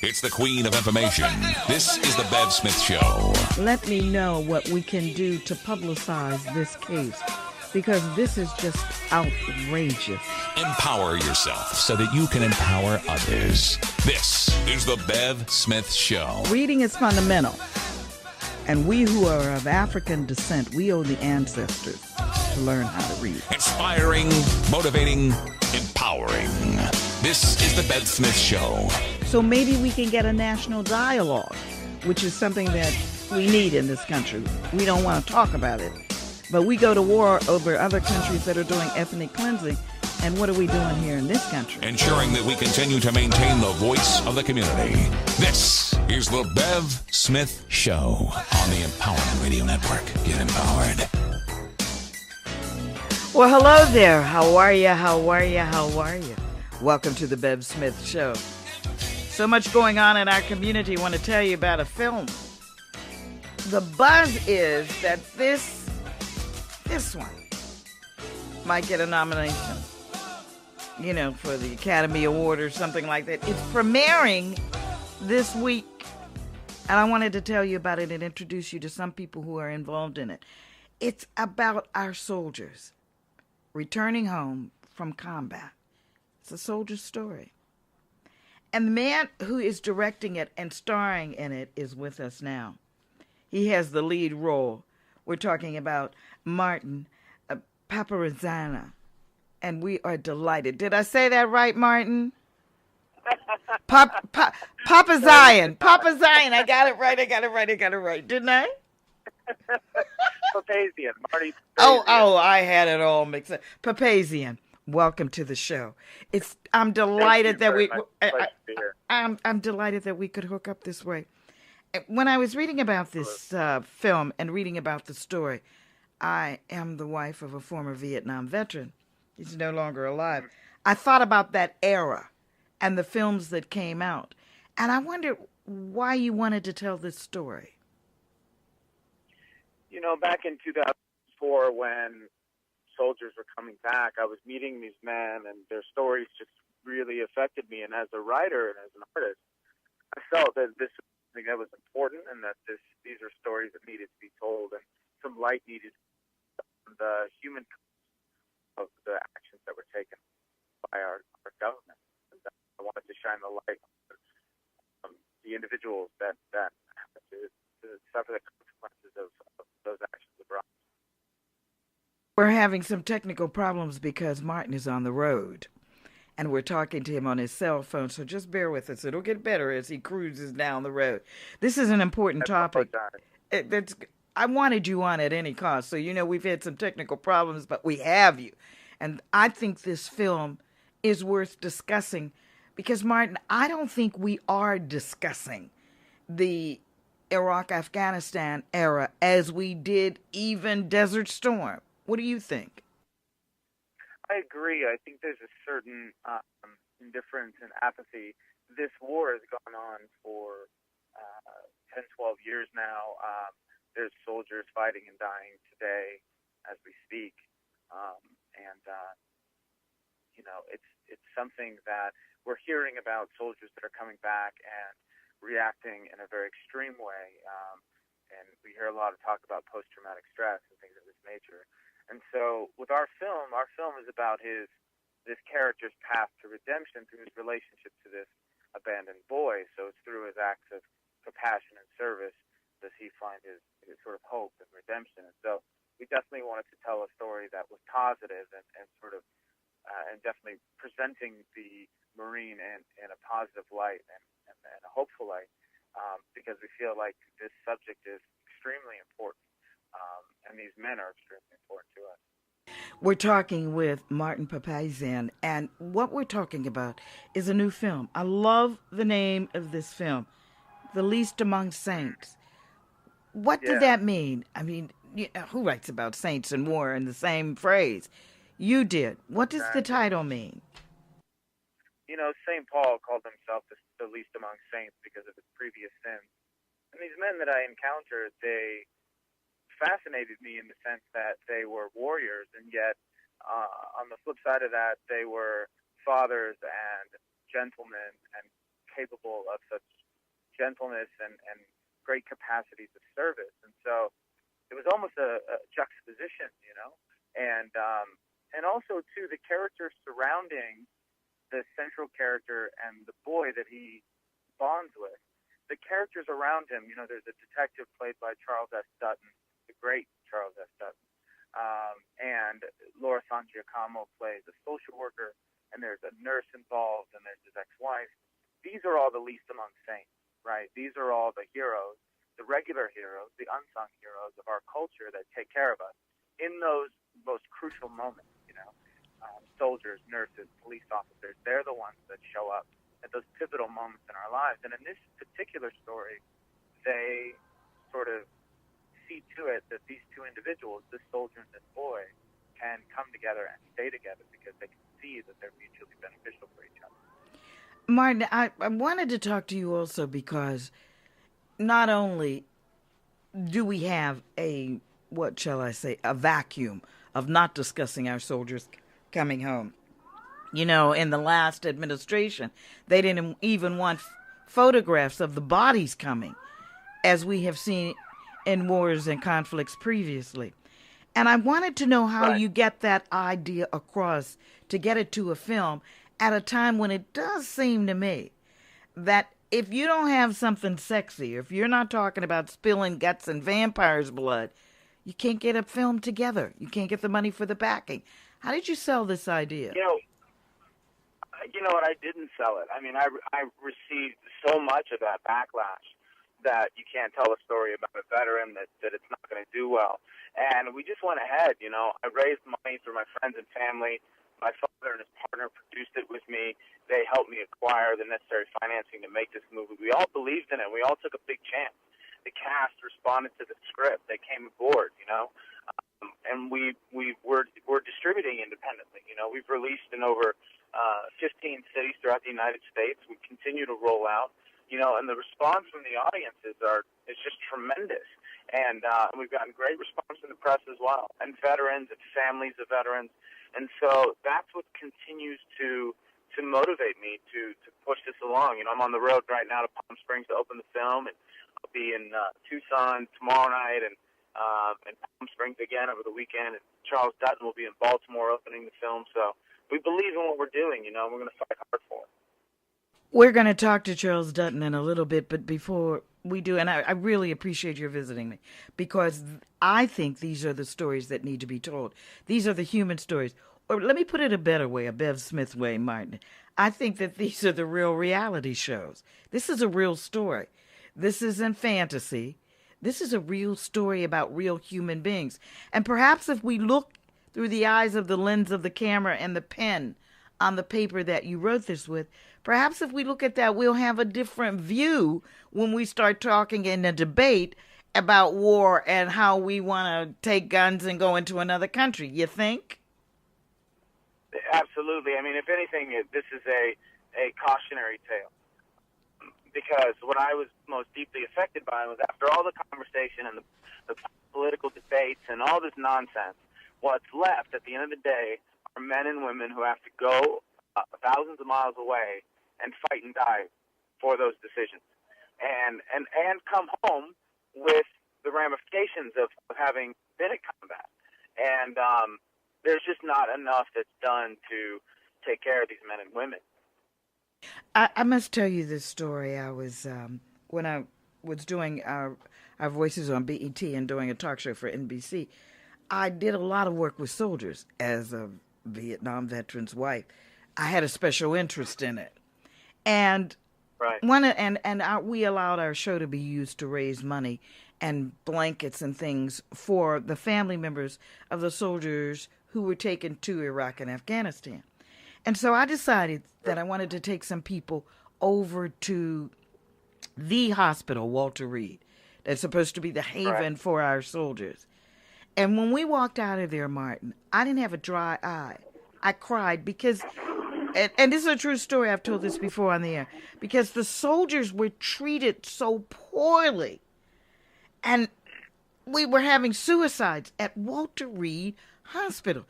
It's the queen of information. This is the Bev Smith Show. Let me know what we can do to publicize this case, because this is just outrageous. Empower yourself so that you can empower others. This is the Bev Smith Show. Reading is fundamental, and we who are of African descent, we owe the ancestors to learn how to read. Inspiring, motivating, empowering. This is the Bev Smith Show. So maybe we can get a national dialogue, which is something that we need in this country. We don't want to talk about it, but we go to war over other countries that are doing ethnic cleansing. And what are we doing here in this country? Ensuring that we continue to maintain the voice of the community. This is the Bev Smith Show on the Empowerment Radio Network. Get empowered. Well, hello there. How are you? How are you? How are you? Welcome to the Bev Smith Show. So much going on in our community. I want to tell you about a film. The buzz is that this one might get a nomination, for the Academy Award or something like that. It's premiering this week, and I wanted to tell you about it and introduce you to some people who are involved in it. It's about our soldiers returning home from combat. It's a soldier's story. And the man who is directing it and starring in it is with us now. He has the lead role. We're talking about Marting Papazian. And we are delighted. Did I say that right, Martin? Papazian. Papazian. I got it right. Didn't I? Papazian. Marty Papazian. Oh, I had it all mixed up. Papazian, welcome to the show. I'm delighted that I'm delighted that we could hook up this way. When I was reading about this film and reading about the story, I am the wife of a former Vietnam veteran. He's no longer alive. I thought about that era and the films that came out, and I wondered why you wanted to tell this story. Back in 2004, when soldiers were coming back, I was meeting these men, and their stories just really affected me. And as a writer and as an artist, I felt that this was something that was important, and that these are stories that needed to be told, and some light needed on the human of the actions that were taken by our government. And I wanted to shine the light on the individuals that to suffer the consequences of those actions abroad. We're having some technical problems because Martin is on the road, and we're talking to him on his cell phone, so just bear with us. It'll get better as he cruises down the road. This is an important topic. I wanted you on at any cost, so we've had some technical problems, but we have you. And I think this film is worth discussing because, Martin, I don't think we are discussing the Iraq-Afghanistan era as we did even Desert Storm. What do you think? I agree. I think there's a certain indifference and apathy. This war has gone on for 10, 12 years now. There's soldiers fighting and dying today as we speak. It's something that we're hearing about, soldiers that are coming back and reacting in a very extreme way. And we hear a lot of talk about post-traumatic stress and things of this nature. And so with our film is about this character's path to redemption through his relationship to this abandoned boy. So it's through his acts of compassion and service does he find his sort of hope and redemption. And so we definitely wanted to tell a story that was positive and sort of and definitely presenting the Marine in a positive light and a hopeful light, because we feel like this subject is extremely important, and these men are extremely important to us. We're talking with Marting Papazian, and what we're talking about is a new film. I love the name of this film, The Least Among Saints. What did that mean? I mean, who writes about saints and war in the same phrase? You did. What does the title mean? St. Paul called himself the least among saints because of his previous sins. And these men that I encountered, they fascinated me in the sense that they were warriors, and yet on the flip side of that, they were fathers and gentlemen and capable of such character surrounding the central character and the boy that he bonds with, the characters around him, there's a detective played by Charles S. Dutton, the great Charles S. Dutton, and Laura San Giacomo plays a social worker, and there's a nurse involved, and there's his ex-wife. These are all the least among saints, right? These are all the heroes, the regular heroes, the unsung heroes of our culture that take care of us in those most crucial moments, soldiers, nurses, police officers. They're the ones that show up at those pivotal moments in our lives. And in this particular story, they sort of see to it that these two individuals, this soldier and this boy, can come together and stay together because they can see that they're mutually beneficial for each other. Martin, I wanted to talk to you also because not only do we have a vacuum of not discussing our soldiers coming home. In the last administration, they didn't even want photographs of the bodies coming, as we have seen in wars and conflicts previously. And I wanted to know how you get that idea across to get it to a film at a time when it does seem to me that if you don't have something sexy, if you're not talking about spilling guts and vampires' blood, you can't get a film together. You can't get the money for the backing. How did you sell this idea? You know what? I didn't sell it. I mean, I received so much of that backlash that you can't tell a story about a veteran that it's not going to do well. And we just went ahead. I raised money through my friends and family. My father and his partner produced it with me. They helped me acquire the necessary financing to make this movie. We all believed in it. We all took a big chance. The cast responded to the script. They came aboard, and we're distributing independently. We've released in over 15 cities throughout the United States. We continue to roll out, and the response from the audiences is just tremendous. And we've gotten great response from the press as well, and veterans and families of veterans. And so that's what continues to motivate me to push this along. I'm on the road right now to Palm Springs to open the film, and I'll be in Tucson tomorrow night, and Palm Springs again over the weekend. And Charles Dutton will be in Baltimore opening the film. So we believe in what we're doing. We're going to fight hard for it. We're going to talk to Charles Dutton in a little bit, but before we do, and I really appreciate your visiting me, because I think these are the stories that need to be told. These are the human stories. Or let me put it a better way, a Bev Smith way, Martin. I think that these are the real reality shows. This is a real story. This isn't fantasy. This is a real story about real human beings. And perhaps if we look through the eyes of the lens of the camera and the pen on the paper that you wrote this with, perhaps if we look at that, we'll have a different view when we start talking in a debate about war and how we want to take guns and go into another country. You think? Absolutely. I mean, if anything, this is a cautionary tale. Because what I was most deeply affected by was after all the conversation and the political debates and all this nonsense, what's left at the end of the day are men and women who have to go thousands of miles away and fight and die for those decisions, and come home with the ramifications of having been at combat. And there's just not enough that's done to take care of these men and women. I must tell you this story. I was when I was doing our voices on BET and doing a talk show for NBC. I did a lot of work with soldiers as a Vietnam veteran's wife. I had a special interest in it, and we allowed our show to be used to raise money and blankets and things for the family members of the soldiers who were taken to Iraq and Afghanistan. And so I decided that I wanted to take some people over to the hospital, Walter Reed, that's supposed to be the haven for our soldiers. And when we walked out of there, Martin, I didn't have a dry eye. I cried because, and this is a true story, I've told this before on the air, because the soldiers were treated so poorly. And we were having suicides at Walter Reed Hospital.